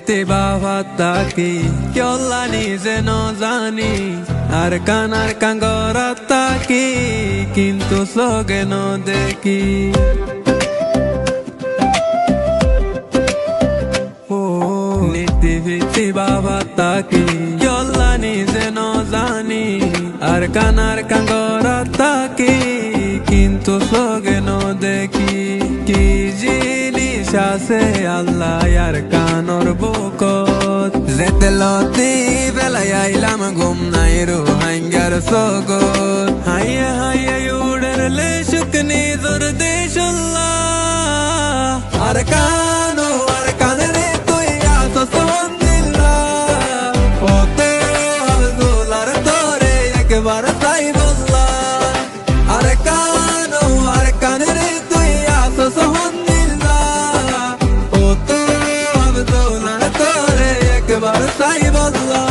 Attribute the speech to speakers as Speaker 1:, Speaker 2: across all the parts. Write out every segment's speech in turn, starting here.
Speaker 1: পৃথিবীতে বাবা তাকি কেলানি যেন জানি আর কাঙ্গর তাকি কিন্তু চোখে ন দেখি নীতি বাবা তাকি কেলানি যেন জানি আর কাঙ্গর তাকি কিন্তু চোখে ন দেখি কি জিনিস আছে আল্লাহ আর কানর বুকত যেতে লতি বেলায় আইলাম ঘুম নাই রো হাঙ্গার সগত হাইয়ে হাইয়ে উড়েরলে শুকনি তোর দেশ আর কানরে তুই আসো সন্দিল্লা ওতে আব্দুলার তোরে একবার তাই বললা আর কানরে তুই আসো সন্দিল্লা ওতে আব্দুলার তোরে একবার তাই বললা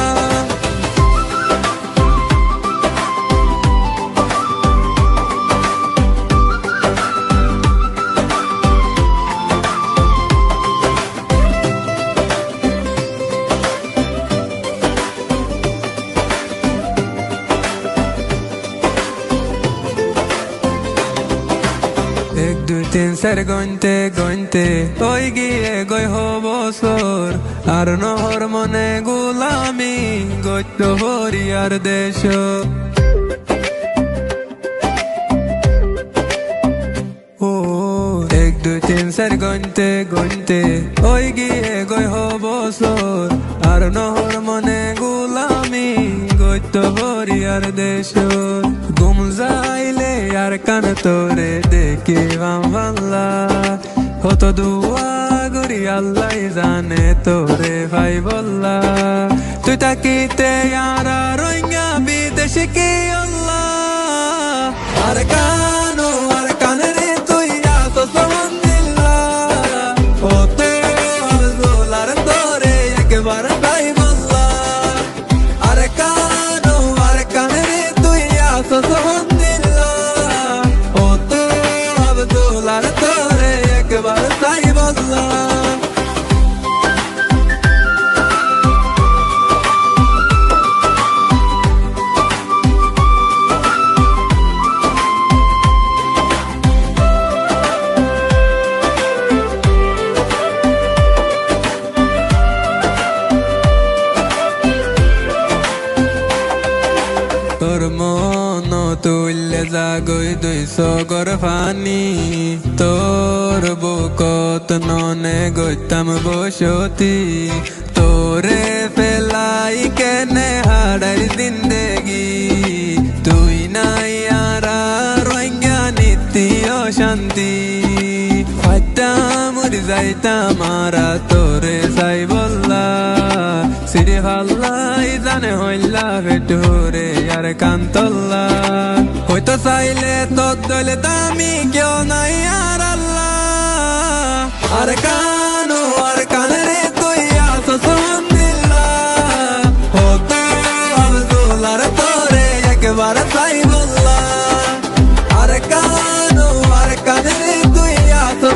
Speaker 1: এক দুই তিন চার গইনতে ওই গিয়ে গই বছর আর নহর মনে গোলামি গইত হরিয়ার দেশ এক দুই তিন চার গইনতে ওই গিয়ে গই বছর আর নহর মনে গোলামি গইত হরিয়ার দেশ গুম যাইলে আর কান তোরে দেখে ভাল্লা হতো দুয়া গরি আল্লাহ জানে তোরে ভাই বললা তুই তাকিতে আর রোহিঙ্গা বিদেশে কি আল্লাহ আর কানরে তুই আসো সন্দিল্লা ওতে আব্দুলার তোরে একবার ভাই বললা আর কানরে তুই আসো সন্দিল্লা ওতে আব্দুলার তোরে একবার তাই বললা তোর মন তুললে জাগই 200 গর ফানি তোর বুকত ননে গইতাম বসতি তোরে ফেলাই কেনে হাড়ার জিন্দেগি তুই নাই আর রোহিঙ্গা নীতি অশান্তি মরি যাইতাম আরা তোরে যাই বললা সিরে ভাল্লাই জানে হইলা ভেটুরে আর কান্তল্লা হয়তো চাইলে তোর দলে দামি কেউ নাই আর আল্লাহ আর কানরে তুই আসো সন্দিল্লা হতো আব্দুলার তোরে একবার তাই বললা আর কানরে তুই আসো